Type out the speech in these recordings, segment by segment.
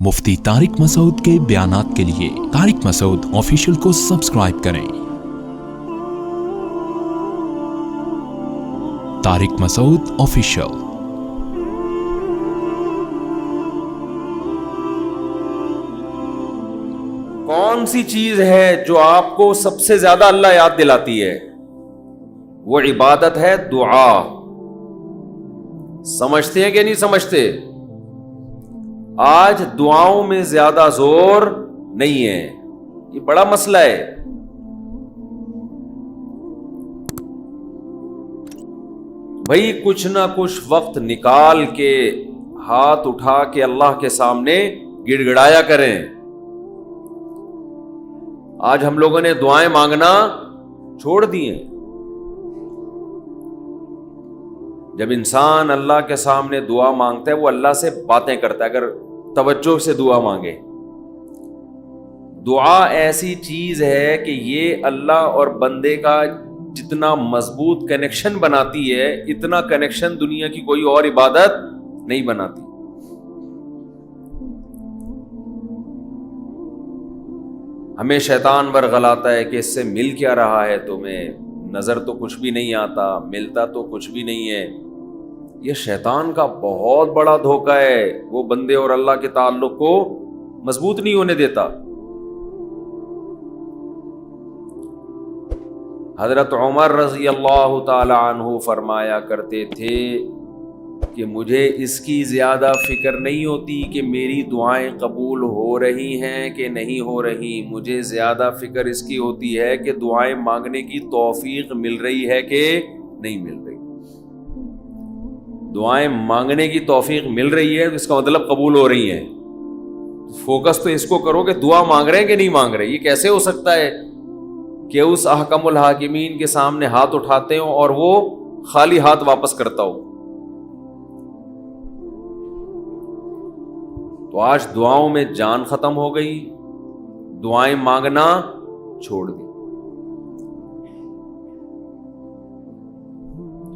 مفتی طارق مسعود کے بیانات کے لیے طارق مسعود آفیشیل کو سبسکرائب کریں۔ طارق مسعود آفیشیل۔ کون سی چیز ہے جو آپ کو سب سے زیادہ اللہ یاد دلاتی ہے؟ وہ عبادت ہے دعا۔ سمجھتے ہیں کہ نہیں سمجھتے؟ آج دعاؤں میں زیادہ زور نہیں ہے، یہ بڑا مسئلہ ہے۔ بھائی کچھ نہ کچھ وقت نکال کے ہاتھ اٹھا کے اللہ کے سامنے گڑ گڑایا کریں۔ آج ہم لوگوں نے دعائیں مانگنا چھوڑ دی ہیں۔ جب انسان اللہ کے سامنے دعا مانگتا ہے وہ اللہ سے باتیں کرتا ہے، اگر توجہ سے دعا مانگے۔ دعا ایسی چیز ہے کہ یہ اللہ اور بندے کا جتنا مضبوط کنیکشن بناتی ہے، اتنا کنیکشن دنیا کی کوئی اور عبادت نہیں بناتی۔ ہمیں شیطان ورغلاتا ہے کہ اس سے مل کیا رہا ہے تمہیں، نظر تو کچھ بھی نہیں آتا، ملتا تو کچھ بھی نہیں ہے۔ یہ شیطان کا بہت بڑا دھوکہ ہے، وہ بندے اور اللہ کے تعلق کو مضبوط نہیں ہونے دیتا۔ حضرت عمر رضی اللہ تعالی عنہ فرمایا کرتے تھے کہ مجھے اس کی زیادہ فکر نہیں ہوتی کہ میری دعائیں قبول ہو رہی ہیں کہ نہیں ہو رہی، مجھے زیادہ فکر اس کی ہوتی ہے کہ دعائیں مانگنے کی توفیق مل رہی ہے کہ نہیں مل رہی۔ دعائیں مانگنے کی توفیق مل رہی ہے تو اس کا مطلب قبول ہو رہی ہیں۔ فوکس تو اس کو کرو کہ دعا مانگ رہے ہیں کہ نہیں مانگ رہے۔ یہ کیسے ہو سکتا ہے کہ اس احکم الحاکمین کے سامنے ہاتھ اٹھاتے ہوں اور وہ خالی ہاتھ واپس کرتا ہو؟ تو آج دعاؤں میں جان ختم ہو گئی، دعائیں مانگنا چھوڑ دی۔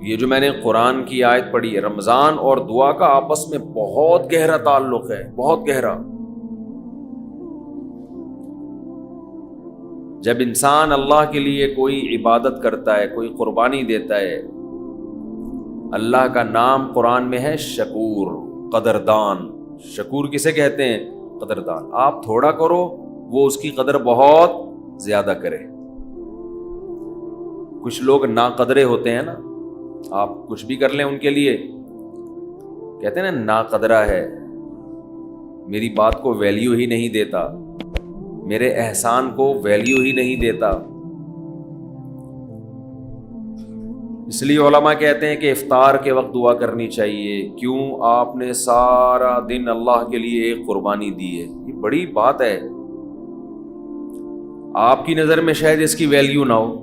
یہ جو میں نے قرآن کی آیت پڑھی ہے، رمضان اور دعا کا آپس میں بہت گہرا تعلق ہے، بہت گہرا۔ جب انسان اللہ کے لیے کوئی عبادت کرتا ہے، کوئی قربانی دیتا ہے، اللہ کا نام قرآن میں ہے شکور، قدردان۔ شکور کسے کہتے ہیں؟ قدردان۔ آپ تھوڑا کرو، وہ اس کی قدر بہت زیادہ کرے۔ کچھ لوگ ناقدرے ہوتے ہیں نا، آپ کچھ بھی کر لیں ان کے لیے، کہتے ہیں نا ناقدرہ ہے، میری بات کو ویلیو ہی نہیں دیتا، میرے احسان کو ویلیو ہی نہیں دیتا۔ اس لیے علماء کہتے ہیں کہ افطار کے وقت دعا کرنی چاہیے۔ کیوں؟ آپ نے سارا دن اللہ کے لیے ایک قربانی دی ہے، یہ بڑی بات ہے۔ آپ کی نظر میں شاید اس کی ویلیو نہ ہو،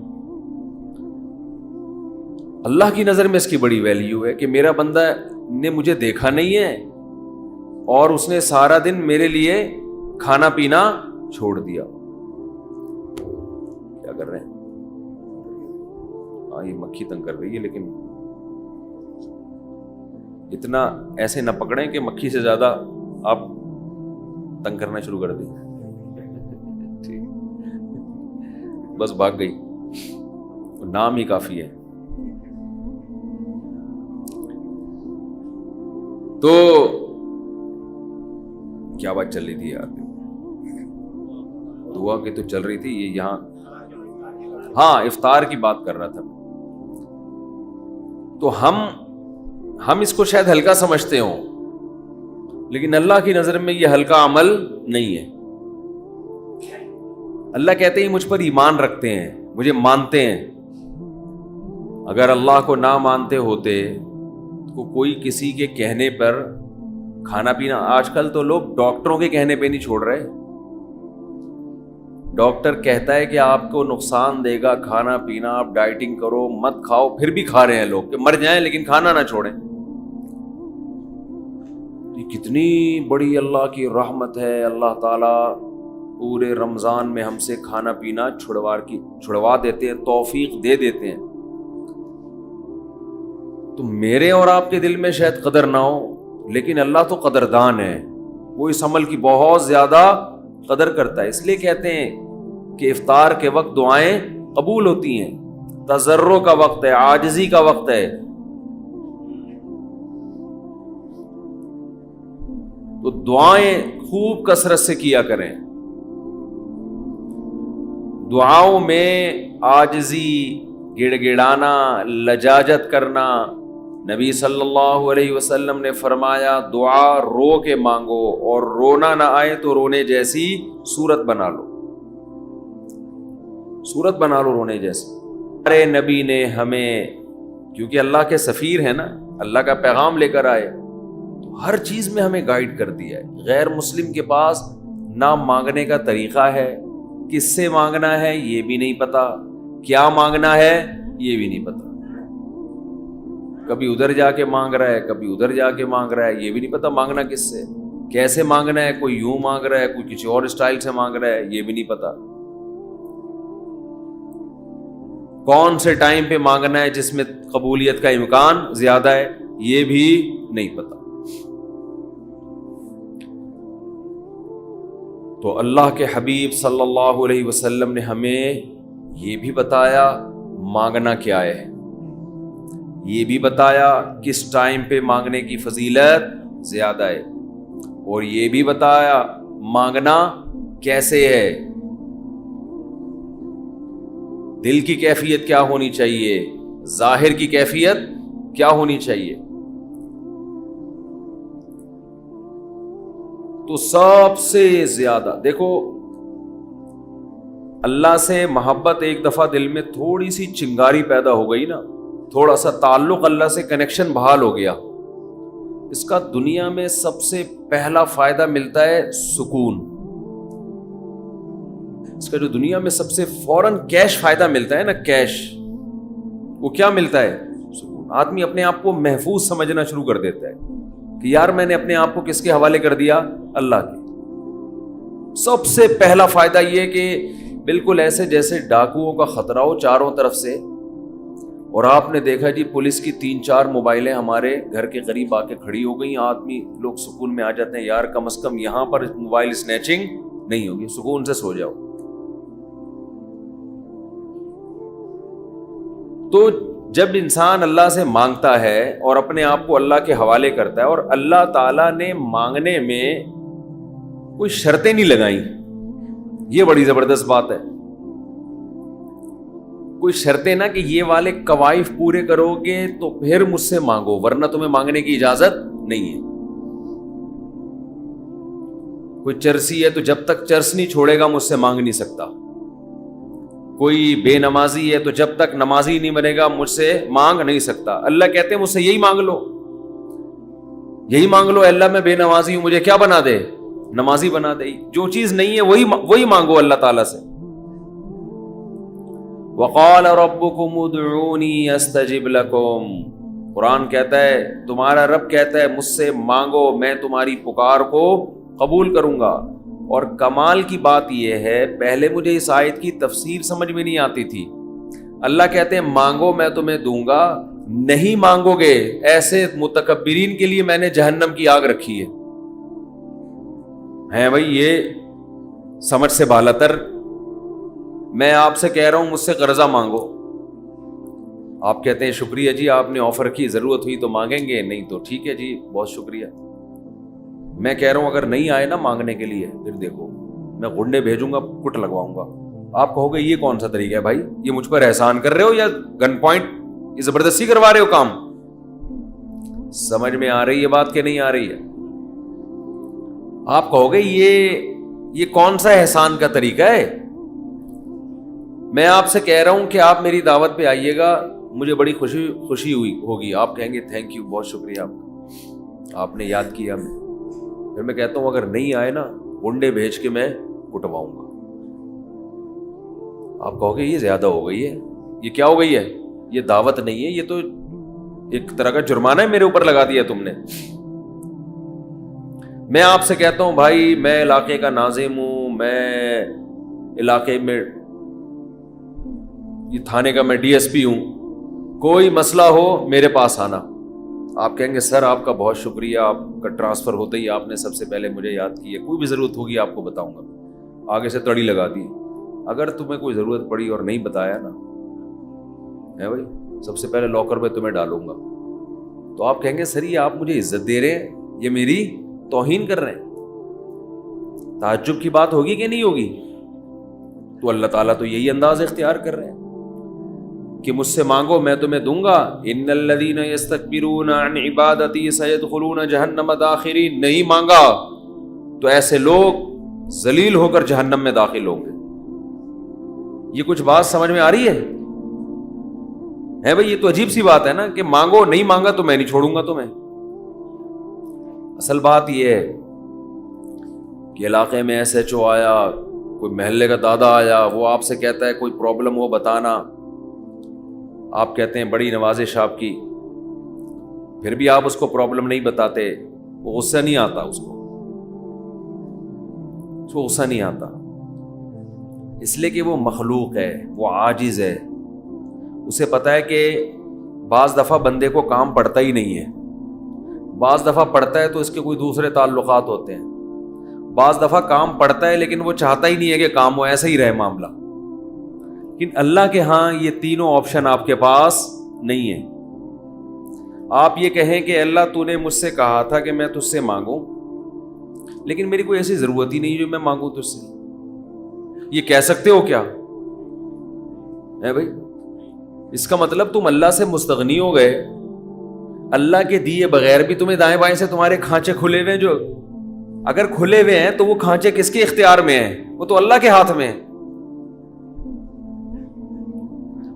اللہ کی نظر میں اس کی بڑی ویلیو ہے کہ میرا بندہ نے مجھے دیکھا نہیں ہے اور اس نے سارا دن میرے لیے کھانا پینا چھوڑ دیا۔ کیا کر رہے ہیں؟ یہ مکھی تنگ کر رہی ہے، لیکن اتنا ایسے نہ پکڑیں کہ مکھی سے زیادہ آپ تنگ کرنا شروع کر دیں۔ ٹھیک، بس بھاگ گئی، نام ہی کافی ہے۔ تو کیا بات چل رہی تھی یار؟ دعا کی تو چل رہی تھی، یہ یہاں ہاں افطار کی بات کر رہا تھا۔ تو ہم اس کو شاید ہلکا سمجھتے ہوں، لیکن اللہ کی نظر میں یہ ہلکا عمل نہیں ہے۔ اللہ کہتے ہیں مجھ پر ایمان رکھتے ہیں، مجھے مانتے ہیں۔ اگر اللہ کو نہ مانتے ہوتے تو کوئی کسی کے کہنے پر کھانا پینا، آج کل تو لوگ ڈاکٹروں کے کہنے پہ نہیں چھوڑ رہے۔ ڈاکٹر کہتا ہے کہ آپ کو نقصان دے گا کھانا پینا، آپ ڈائٹنگ کرو، مت کھاؤ، پھر بھی کھا رہے ہیں لوگ کہ مر جائیں لیکن کھانا نہ چھوڑیں۔ یہ کتنی بڑی اللہ کی رحمت ہے، اللہ تعالیٰ پورے رمضان میں ہم سے کھانا پینا چھڑوا دیتے ہیں، توفیق دے دیتے ہیں۔ تو میرے اور آپ کے دل میں شاید قدر نہ ہو، لیکن اللہ تو قدردان ہے، وہ اس عمل کی بہت زیادہ قدر کرتا ہے. اس لیے کہتے ہیں کہ افطار کے وقت دعائیں قبول ہوتی ہیں. تضرع کا وقت ہے, عاجزی کا وقت ہے, تو دعائیں خوب کثرت سے کیا کریں. دعاؤں میں عاجزی, گڑ گڑانا, لجاجت کرنا. نبی صلی اللہ علیہ وسلم نے فرمایا دعا رو کے مانگو, اور رونا نہ آئے تو رونے جیسی صورت بنا لو, صورت بنا لو رونے جیسی. ہمارے نبی نے ہمیں, کیونکہ اللہ کے سفیر ہیں نا, اللہ کا پیغام لے کر آئے, تو ہر چیز میں ہمیں گائیڈ کر دیا ہے. غیر مسلم کے پاس نہ مانگنے کا طریقہ ہے, کس سے مانگنا ہے یہ بھی نہیں پتا, کیا مانگنا ہے یہ بھی نہیں پتا. کبھی ادھر جا کے مانگ رہا ہے, کبھی ادھر جا کے مانگ رہا ہے, یہ بھی نہیں پتا مانگنا کس سے, کیسے مانگنا ہے. کوئی یوں مانگ رہا ہے, کوئی کسی اور اسٹائل سے مانگ رہا ہے, یہ بھی نہیں پتا. کون سے ٹائم پہ مانگنا ہے جس میں قبولیت کا امکان زیادہ ہے, یہ بھی نہیں پتا. تو اللہ کے حبیب صلی اللہ علیہ وسلم نے ہمیں یہ بھی بتایا مانگنا کیا ہے, یہ بھی بتایا کس ٹائم پہ مانگنے کی فضیلت زیادہ ہے, اور یہ بھی بتایا مانگنا کیسے ہے, دل کی کیفیت کیا ہونی چاہیے, ظاہر کی کیفیت کیا ہونی چاہیے. تو سب سے زیادہ دیکھو, اللہ سے محبت ایک دفعہ دل میں تھوڑی سی چنگاری پیدا ہو گئی نا, تھوڑا سا تعلق اللہ سے کنیکشن بحال ہو گیا, اس کا دنیا میں سب سے پہلا فائدہ ملتا ہے سکون. اس کا جو دنیا میں سب سے فوراً کیش فائدہ ملتا ہے نا, کیش, وہ کیا ملتا ہے؟ سکون. آدمی اپنے آپ کو محفوظ سمجھنا شروع کر دیتا ہے کہ یار میں نے اپنے آپ کو کس کے حوالے کر دیا, اللہ کے. سب سے پہلا فائدہ یہ کہ بالکل ایسے جیسے ڈاکوؤں کا خطرہ ہو چاروں طرف سے, اور آپ نے دیکھا جی پولیس کی 3-4 موبائلیں ہمارے گھر کے قریب آ کے کھڑی ہو گئی, آدمی لوگ سکون میں آ جاتے ہیں, یار کم از کم یہاں پر موبائل اسنیچنگ نہیں ہوگی, سکون سے سو جاؤ. تو جب انسان اللہ سے مانگتا ہے اور اپنے آپ کو اللہ کے حوالے کرتا ہے, اور اللہ تعالیٰ نے مانگنے میں کوئی شرطیں نہیں لگائیں, یہ بڑی زبردست بات ہے. کوئی شرطیں نہ کہ یہ والے قوائف پورے کرو گے تو پھر مجھ سے مانگو, ورنہ تمہیں مانگنے کی اجازت نہیں ہے. کوئی چرسی ہے تو جب تک چرس نہیں چھوڑے گا مجھ سے مانگ نہیں سکتا. کوئی بے نمازی ہے تو جب تک نمازی نہیں بنے گا مجھ سے مانگ نہیں سکتا. اللہ کہتے ہیں مجھ سے یہی مانگ لو, یہی مانگ لو, اللہ میں بے نمازی ہوں, مجھے کیا بنا دے, نمازی بنا دے. جو چیز نہیں ہے وہی مانگو اللہ تعالیٰ سے. وقال ربکم ادعونی استجب لکم, قرآن کہتا ہے, تمہارا رب کہتا ہے مجھ سے مانگو میں تمہاری پکار کو قبول کروں گا. اور کمال کی بات یہ ہے, پہلے مجھے اس آیت کی تفسیر سمجھ میں نہیں آتی تھی. اللہ کہتے ہیں مانگو میں تمہیں دوں گا, نہیں مانگو گے ایسے متکبرین کے لیے میں نے جہنم کی آگ رکھی ہے بھائی. یہ سمجھ سے بالاتر. میں آپ سے کہہ رہا ہوں مجھ سے قرضہ مانگو, آپ کہتے ہیں شکریہ جی آپ نے آفر کی, ضرورت ہوئی تو مانگیں گے, نہیں تو ٹھیک ہے جی بہت شکریہ. میں کہہ رہا ہوں اگر نہیں آئے نا مانگنے کے لیے, پھر دیکھو میں گنڈے بھیجوں گا, کٹ لگواؤں گا. آپ کہو گے یہ کون سا طریقہ ہے بھائی, یہ مجھ پر احسان کر رہے ہو یا گن پوائنٹ یہ زبردستی کروا رہے ہو کام. سمجھ میں آ رہی ہے بات کہ نہیں آ رہی ہے؟ آپ کہو گے یہ کون سا احسان کا طریقہ ہے. میں آپ سے کہہ رہا ہوں کہ آپ میری دعوت پہ آئیے گا, مجھے بڑی خوشی ہوگی. آپ کہیں گے تھینک یو, بہت شکریہ آپ نے یاد کیا. پھر میں کہتا ہوں اگر نہیں آئے نا گنڈے بھیج کے میں کٹواؤں گا. آپ کہو گے یہ زیادہ ہو گئی ہے, یہ کیا ہو گئی ہے, یہ دعوت نہیں ہے, یہ تو ایک طرح کا جرمانہ ہے میرے اوپر لگا دیا تم نے. میں آپ سے کہتا ہوں بھائی میں علاقے کا ناظم ہوں, میں علاقے میں یہ تھانے کا میں ڈی ایس پی ہوں, کوئی مسئلہ ہو میرے پاس آنا. آپ کہیں گے سر آپ کا بہت شکریہ، آپ کا ٹرانسفر ہوتے ہی آپ نے سب سے پہلے مجھے یاد کی ہے، کوئی بھی ضرورت ہوگی آپ کو بتاؤں گا، آگے سے تڑی لگا دی۔ اگر تمہیں کوئی ضرورت پڑی اور نہیں بتایا نا ہے بھائی، سب سے پہلے لاکر میں تمہیں ڈالوں گا، تو آپ کہیں گے سر یہ آپ مجھے عزت دے رہے ہیں، یہ میری توہین کر رہے ہیں۔ تعجب کی بات ہوگی کہ نہیں ہوگی؟ تو اللہ تعالیٰ تو یہی انداز اختیار کر رہے ہیں کہ مجھ سے مانگو میں تمہیں دوں گا، ان الذین یستکبرون عن عبادتی سیدخلون جہنم داخرین، نہیں مانگا تو ایسے لوگ ذلیل ہو کر جہنم میں داخل ہوں گے۔ یہ کچھ بات سمجھ میں آ رہی ہے بھائی؟ یہ تو عجیب سی بات ہے نا کہ مانگو، نہیں مانگا تو میں نہیں چھوڑوں گا تمہیں۔ اصل بات یہ ہے کہ علاقے میں ایس ایچ او آیا، کوئی محلے کا دادا آیا، وہ آپ سے کہتا ہے کوئی پرابلم ہو بتانا، آپ کہتے ہیں بڑی نوازش آپ کی، پھر بھی آپ اس کو پرابلم نہیں بتاتے، وہ غصہ نہیں آتا، اس کو غصہ نہیں آتا، اس لیے کہ وہ مخلوق ہے، وہ عاجز ہے، اسے پتہ ہے کہ بعض دفعہ بندے کو کام پڑتا ہی نہیں ہے، بعض دفعہ پڑتا ہے تو اس کے کوئی دوسرے تعلقات ہوتے ہیں، بعض دفعہ کام پڑتا ہے لیکن وہ چاہتا ہی نہیں ہے کہ کام ہو، ایسا ہی رہے معاملہ۔ لیکن اللہ کے ہاں یہ تینوں آپشن آپ کے پاس نہیں ہے۔ آپ یہ کہیں کہ اللہ تو نے مجھ سے کہا تھا کہ میں تجھ سے مانگوں، لیکن میری کوئی ایسی ضرورت ہی نہیں جو میں مانگوں تجھ سے، یہ کہہ سکتے ہو کیا ہے بھائی؟ اس کا مطلب تم اللہ سے مستغنی ہو گئے، اللہ کے دیے بغیر بھی تمہیں دائیں بائیں سے تمہارے کھانچے کھلے ہوئے ہیں، جو اگر کھلے ہوئے ہیں تو وہ کھانچے کس کے اختیار میں ہیں؟ وہ تو اللہ کے ہاتھ میں ہیں۔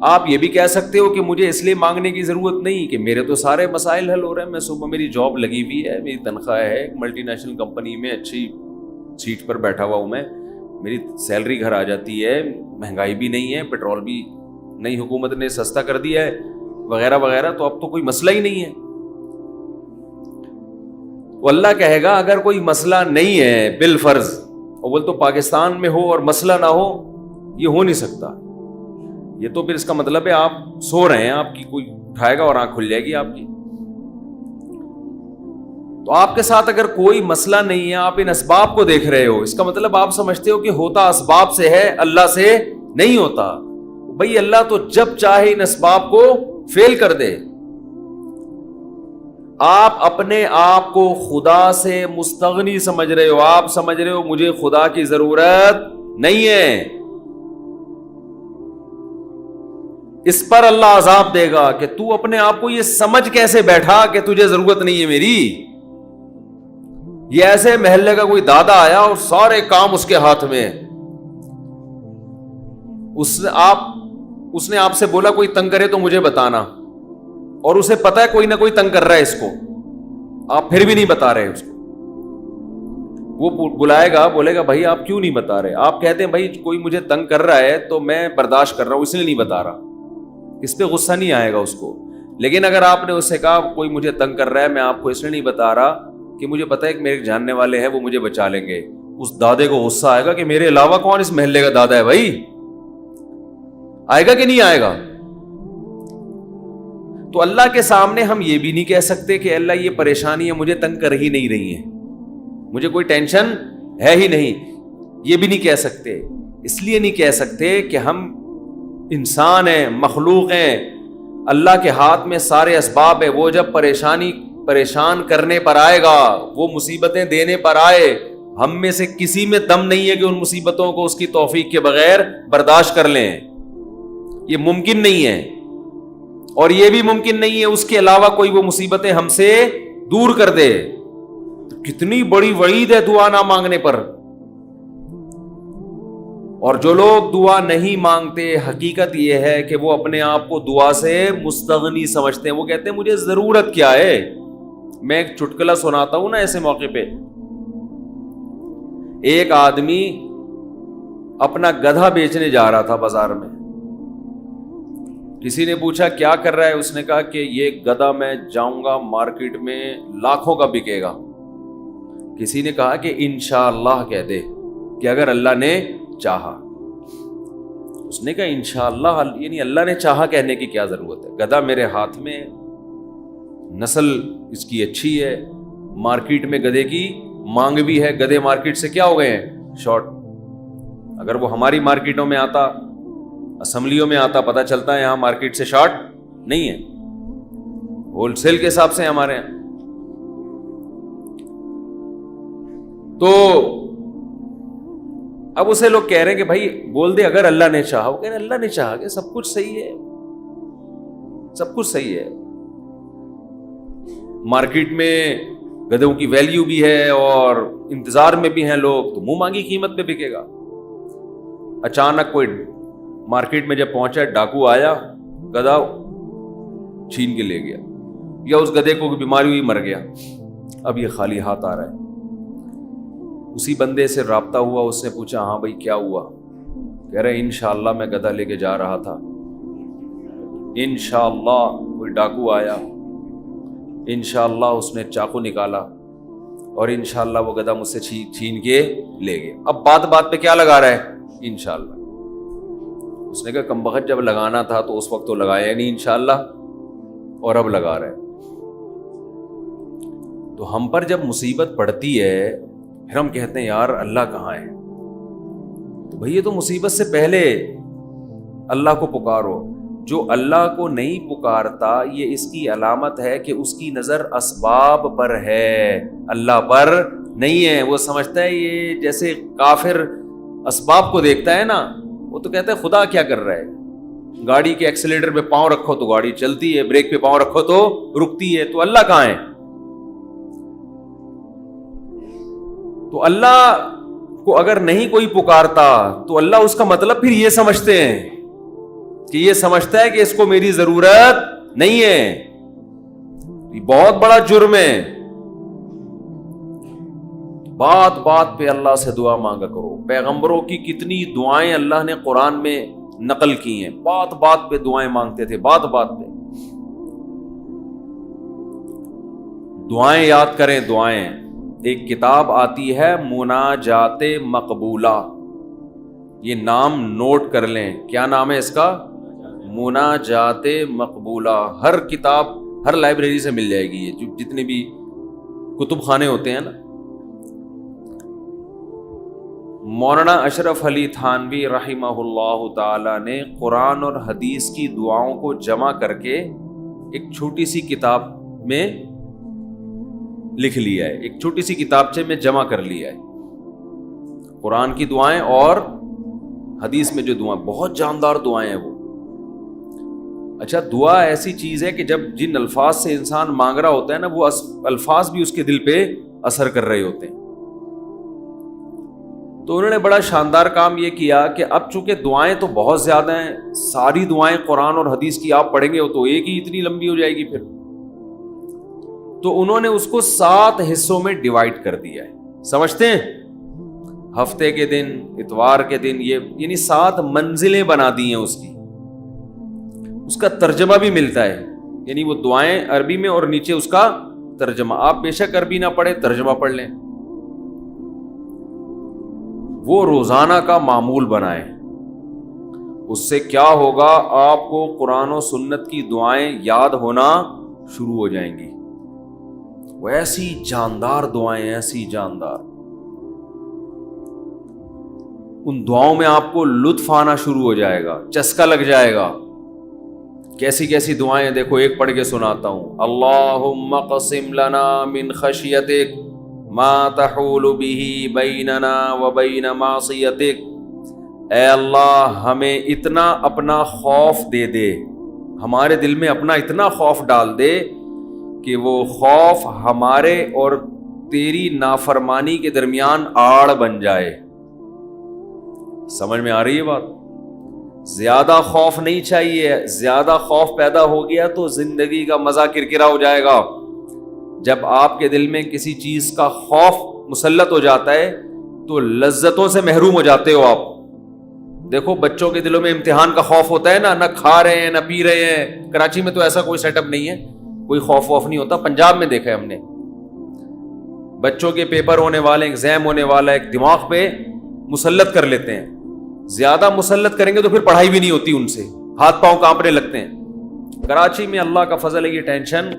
آپ یہ بھی کہہ سکتے ہو کہ مجھے اس لیے مانگنے کی ضرورت نہیں کہ میرے تو سارے مسائل حل ہو رہے ہیں، میں صبح میری جاب لگی ہوئی ہے، میری تنخواہ ہے، ایک ملٹی نیشنل کمپنی میں اچھی سیٹ پر بیٹھا ہوا ہوں میں، میری سیلری گھر آ جاتی ہے، مہنگائی بھی نہیں ہے، پیٹرول بھی نئی حکومت نے سستا کر دیا ہے وغیرہ وغیرہ، تو اب تو کوئی مسئلہ ہی نہیں ہے۔ تو اللہ کہے گا اگر کوئی مسئلہ نہیں ہے بالفرض، اول تو پاکستان میں ہو اور مسئلہ نہ ہو، یہ ہو نہیں سکتا، یہ تو پھر اس کا مطلب ہے آپ سو رہے ہیں، آپ کی کوئی اٹھائے گا اور آنکھ کھل جائے گی آپ کی۔ تو آپ کے ساتھ اگر کوئی مسئلہ نہیں ہے، آپ ان اسباب کو دیکھ رہے ہو، اس کا مطلب آپ سمجھتے ہو کہ ہوتا اسباب سے ہے، اللہ سے نہیں ہوتا۔ بھئی اللہ تو جب چاہے ان اسباب کو فیل کر دے۔ آپ اپنے آپ کو خدا سے مستغنی سمجھ رہے ہو، آپ سمجھ رہے ہو مجھے خدا کی ضرورت نہیں ہے، اس پر اللہ عذاب دے گا کہ تو اپنے آپ کو یہ سمجھ کیسے بیٹھا کہ تجھے ضرورت نہیں ہے میری۔ یہ ایسے محلے کا کوئی دادا آیا اور سارے کام اس کے ہاتھ میں، اس نے آپ سے بولا کوئی تنگ کرے تو مجھے بتانا، اور اسے پتا ہے کوئی نہ کوئی تنگ کر رہا ہے اس کو، آپ پھر بھی نہیں بتا رہے اس کو۔ وہ بلائے گا، بولے گا بھائی آپ کیوں نہیں بتا رہے؟ آپ کہتے ہیں بھائی کوئی مجھے تنگ کر رہا ہے تو میں برداشت کر رہا ہوں، اس لیے نہیں بتا رہا، اس پہ غصہ نہیں آئے گا اس کو۔ لیکن اگر آپ نے اس سے کہا کوئی مجھے تنگ کر رہا ہے، میں آپ کو اس لیے نہیں بتا رہا کہ مجھے پتا ہے کہ میرے جاننے والے ہیں، وہ مجھے بچا لیں گے، اس دادے کو غصہ آئے گا کہ میرے علاوہ کون اس محلے کا دادا ہے بھائی؟ آئے گا کہ نہیں آئے گا؟ تو اللہ کے سامنے ہم یہ بھی نہیں کہہ سکتے کہ اللہ یہ پریشانیاں مجھے تنگ کر ہی نہیں رہی ہیں، مجھے کوئی ٹینشن ہے ہی نہیں، یہ بھی نہیں کہہ سکتے۔ اس لیے نہیں کہہ سکتے کہ ہم انسان ہیں، مخلوق ہیں، اللہ کے ہاتھ میں سارے اسباب ہیں، وہ جب پریشان کرنے پر آئے گا، وہ مصیبتیں دینے پر آئے، ہم میں سے کسی میں دم نہیں ہے کہ ان مصیبتوں کو اس کی توفیق کے بغیر برداشت کر لیں، یہ ممکن نہیں ہے۔ اور یہ بھی ممکن نہیں ہے اس کے علاوہ کوئی وہ مصیبتیں ہم سے دور کر دے۔ کتنی بڑی وعید ہے دعا نہ مانگنے پر۔ اور جو لوگ دعا نہیں مانگتے، حقیقت یہ ہے کہ وہ اپنے آپ کو دعا سے مستغنی سمجھتے ہیں، وہ کہتے ہیں مجھے ضرورت کیا ہے۔ میں ایک چٹکلا سناتا ہوں نا ایسے موقع پہ، ایک آدمی اپنا گدھا بیچنے جا رہا تھا بازار میں، کسی نے پوچھا کیا کر رہا ہے؟ اس نے کہا کہ یہ گدھا میں جاؤں گا مارکیٹ میں لاکھوں کا بکے گا۔ کسی نے کہا کہ انشاءاللہ کہہ دے کہ اگر اللہ نے چاہا۔ اس نے کہا انشاءاللہ، یعنی اللہ نے چاہا کہنے کی کیا ضرورت ہے؟ گدھا میرے ہاتھ میں نسل اس کی اچھی ہے, مارکیٹ میں گدھے کی مانگ بھی ہے, گدھے مارکیٹ سے کیا ہو گئے ہیں, شارٹ. اگر وہ ہماری مارکیٹوں میں آتا, اسمبلیوں میں آتا, پتہ چلتا ہے یہاں مارکیٹ سے شارٹ نہیں ہے, ہول سیل کے حساب سے ہمارے یہاں. تو اب اسے لوگ کہہ رہے ہیں کہ بھائی بول دے اگر اللہ نے چاہا. وہ کہہ رہے ہیں اللہ نے چاہا کہ سب کچھ صحیح ہے, سب کچھ صحیح ہے. مارکیٹ میں گدھوں کی ویلیو بھی ہے اور انتظار میں بھی ہیں لوگ, تو منہ مانگی قیمت پہ بکے گا. اچانک کوئی مارکیٹ میں جب پہنچا, ڈاکو آیا, گدھا چھین کے لے گیا, یا اس گدھے کو بیماری ہوئی مر گیا, اب یہ خالی ہاتھ آ رہا ہے. اسی بندے سے رابطہ ہوا, اس نے پوچھا ہاں بھائی کیا ہوا؟ کہہ رہے انشاءاللہ میں گدھا لے کے جا رہا تھا, انشاءاللہ کوئی ڈاکو آیا, انشاءاللہ اس نے چاقو نکالا اور انشاءاللہ وہ گدھا مجھ سے چھین کے لے گیا. اب بات پہ کیا لگا رہا ہے؟ انشاءاللہ. اس نے کہا کم بخت جب لگانا تھا تو اس وقت تو لگایا نہیں انشاءاللہ, اور اب لگا رہا ہے. تو ہم پر جب مصیبت پڑتی ہے پھر ہم کہتے ہیں یار اللہ کہاں ہے؟ تو بھئی یہ تو مصیبت سے پہلے اللہ کو پکارو. جو اللہ کو نہیں پکارتا یہ اس کی علامت ہے کہ اس کی نظر اسباب پر ہے, اللہ پر نہیں ہے. وہ سمجھتا ہے یہ جیسے کافر اسباب کو دیکھتا ہے نا, وہ تو کہتا ہے خدا کیا کر رہا ہے؟ گاڑی کے ایکسیلیٹر پہ پاؤں رکھو تو گاڑی چلتی ہے, بریک پہ پاؤں رکھو تو رکتی ہے, تو اللہ کہاں ہے؟ تو اللہ کو اگر نہیں کوئی پکارتا تو اللہ اس کا مطلب پھر یہ سمجھتے ہیں کہ یہ سمجھتا ہے کہ اس کو میری ضرورت نہیں ہے. یہ بہت بڑا جرم ہے. بات پہ اللہ سے دعا مانگا کرو. پیغمبروں کی کتنی دعائیں اللہ نے قرآن میں نقل کی ہیں, بات پہ دعائیں مانگتے تھے, بات پہ دعائیں یاد کریں. دعائیں, ایک کتاب آتی ہے مناجات مقبولہ, یہ نام نوٹ کر لیں. کیا نام ہے اس کا؟ مناجات مقبولہ. ہر کتاب ہر لائبریری سے مل جائے گی, یہ جو جتنے بھی کتب خانے ہوتے ہیں نا. مولانا اشرف علی تھانوی رحمہ اللہ تعالی نے قرآن اور حدیث کی دعاؤں کو جمع کر کے ایک چھوٹی سی کتاب میں لکھ لیا ہے, ایک چھوٹی سی کتابچے میں جمع کر لیا ہے. قرآن کی دعائیں اور حدیث میں جو دعائیں, بہت جاندار دعائیں ہیں وہ. اچھا, دعا ایسی چیز ہے کہ جب جن الفاظ سے انسان مانگ رہا ہوتا ہے نا, وہ الفاظ بھی اس کے دل پہ اثر کر رہے ہوتے ہیں. تو انہوں نے بڑا شاندار کام یہ کیا کہ اب چونکہ دعائیں تو بہت زیادہ ہیں, ساری دعائیں قرآن اور حدیث کی آپ پڑھیں گے تو ایک ہی اتنی لمبی ہو جائے گی پھر. تو انہوں نے اس کو 7 حصوں میں ڈیوائیڈ کر دیا ہے. سمجھتے ہیں؟ ہفتے کے دن, اتوار کے دن, یہ یعنی 7 منزلیں بنا دی ہیں اس کی. اس کا ترجمہ بھی ملتا ہے, یعنی وہ دعائیں عربی میں اور نیچے اس کا ترجمہ. آپ بے شک عربی نہ پڑھیں, ترجمہ پڑھ لیں. وہ روزانہ کا معمول بنائیں. اس سے کیا ہوگا, آپ کو قرآن و سنت کی دعائیں یاد ہونا شروع ہو جائیں گی. وہ ایسی جاندار دعائیں, ایسی جاندار. ان دعاؤں میں آپ کو لطف آنا شروع ہو جائے گا, چسکا لگ جائے گا. کیسی کیسی دعائیں دیکھو, ایک پڑھ کے سناتا ہوں. اللہم اقسم لنا من خشیتک ما تحول به بیننا وبین معصیتک. اے اللہ ہمیں اتنا اپنا خوف دے دے, ہمارے دل میں اپنا اتنا خوف ڈال دے کہ وہ خوف ہمارے اور تیری نافرمانی کے درمیان آڑ بن جائے. سمجھ میں آ رہی ہے بات؟ زیادہ خوف نہیں چاہیے. زیادہ خوف پیدا ہو گیا تو زندگی کا مزہ کرکرا ہو جائے گا. جب آپ کے دل میں کسی چیز کا خوف مسلط ہو جاتا ہے تو لذتوں سے محروم ہو جاتے ہو آپ. دیکھو بچوں کے دلوں میں امتحان کا خوف ہوتا ہے نا, نہ کھا رہے ہیں نہ پی رہے ہیں. کراچی میں تو ایسا کوئی سیٹ اپ نہیں ہے, کوئی خوف ووف نہیں ہوتا. پنجاب میں دیکھا ہے ہم نے, بچوں کے پیپر ہونے والے, ایگزام ہونے والا, ایک دماغ پہ مسلط کر لیتے ہیں. زیادہ مسلط کریں گے تو پھر پڑھائی بھی نہیں ہوتی ان سے, ہاتھ پاؤں کانپنے لگتے ہیں. کراچی میں اللہ کا فضل ہے, یہ ٹینشن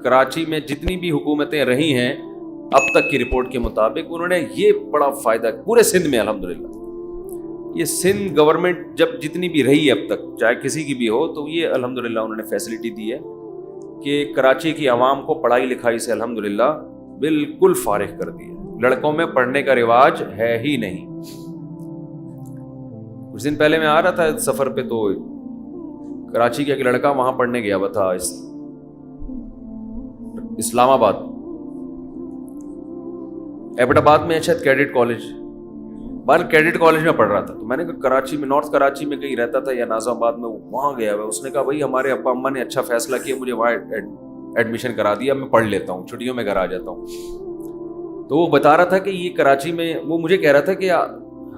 کراچی میں جتنی بھی حکومتیں رہی ہیں اب تک کی رپورٹ کے مطابق انہوں نے یہ بڑا فائدہ پورے سندھ میں الحمدللہ، یہ سندھ گورنمنٹ جب جتنی بھی رہی ہے اب تک چاہے کسی کی بھی ہو تو یہ الحمدللہ انہوں نے فیسلٹی دی ہے کہ کراچی کی عوام کو پڑھائی لکھائی سے الحمدللہ بالکل فارغ کر دی ہے، لڑکوں میں پڑھنے کا رواج ہے ہی نہیں۔ کچھ دن پہلے میں آ رہا تھا سفر پہ تو کراچی کا ایک لڑکا وہاں پڑھنے گیا ہوا تھا اسلام آباد، ایبٹ آباد میں شاید کیڈٹ کالج، بال کیڈٹ کالج میں پڑھ رہا تھا، تو میں نے کہا کراچی میں نارتھ کراچی میں کہیں رہتا تھا یا ناظم آباد میں، وہاں گیا ہوا، اس نے کہا بھائی ہمارے ابا اماں نے اچھا فیصلہ کیا، مجھے وہاں ایڈمیشن کرا دیا، میں پڑھ لیتا ہوں، چھٹیوں میں گھر آ جاتا ہوں۔ تو وہ بتا رہا تھا کہ یہ کراچی میں، وہ مجھے کہہ رہا تھا کہ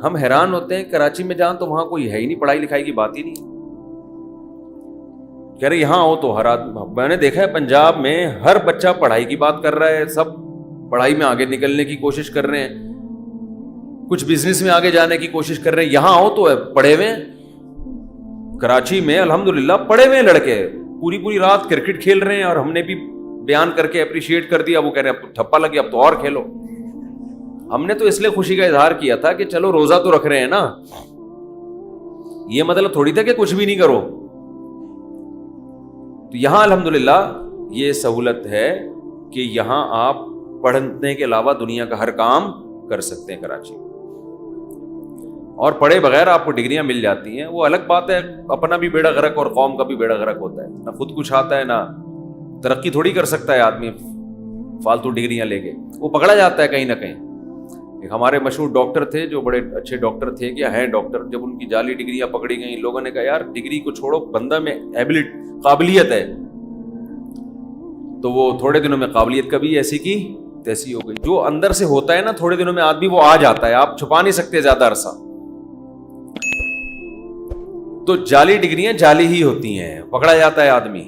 ہم حیران ہوتے ہیں کراچی میں جان تو وہاں کوئی ہے ہی نہیں، پڑھائی لکھائی کی بات ہی نہیں، کہہ رہے یہاں ہو تو ہر آدمی، میں نے دیکھا ہے پنجاب میں ہر بچہ پڑھائی کی بات کر رہا ہے، سب پڑھائی میں آگے نکلنے کی کوشش کر رہے ہیں، کچھ بزنس میں آگے جانے کی کوشش کر رہے ہیں، یہاں ہو تو پڑھے ہوئے ہیں۔ کراچی میں الحمدللہ پڑھے ہوئے لڑکے پوری پوری رات کرکٹ کھیل رہے ہیں، اور ہم نے بھی بیان کر کے اپریشیٹ کر دیا، وہ کہہ رہے ہیں اب ٹھپا لگے اب تو اور کھیلو۔ ہم نے تو اس لیے خوشی کا اظہار کیا تھا کہ چلو روزہ تو رکھ رہے ہیں نا، یہ مطلب تھوڑی تھا کہ کچھ بھی نہیں کرو۔ تو یہاں الحمدللہ یہ سہولت ہے کہ یہاں آپ پڑھنے کے علاوہ دنیا کا ہر کام کر سکتے ہیں کراچی میں، اور پڑھے بغیر آپ کو ڈگریاں مل جاتی ہیں، وہ الگ بات ہے، اپنا بھی بیڑا غرق اور قوم کا بھی بیڑا غرق ہوتا ہے، نہ خود کچھ آتا ہے نہ ترقی تھوڑی کر سکتا ہے آدمی فالتو ڈگریاں لے کے، وہ پکڑا جاتا ہے کہیں نہ کہیں۔ ایک ہمارے مشہور ڈاکٹر تھے جو بڑے اچھے ڈاکٹر تھے، کیا ہیں ڈاکٹر، جب ان کی جعلی ڈگریاں پکڑی گئیں لوگوں نے کہا یار ڈگری کو چھوڑو، بندہ میں قابلیت ہے، تو وہ تھوڑے دنوں میں قابلیت کبھی ایسی کی تیسی ہو گئی، جو اندر سے ہوتا ہے نا تھوڑے دنوں میں آدمی وہ آ جاتا ہے، آپ چھپا نہیں سکتے زیادہ عرصہ۔ تو جعلی ڈگریاں جعلی ہی ہوتی ہیں، پکڑا جاتا ہے آدمی۔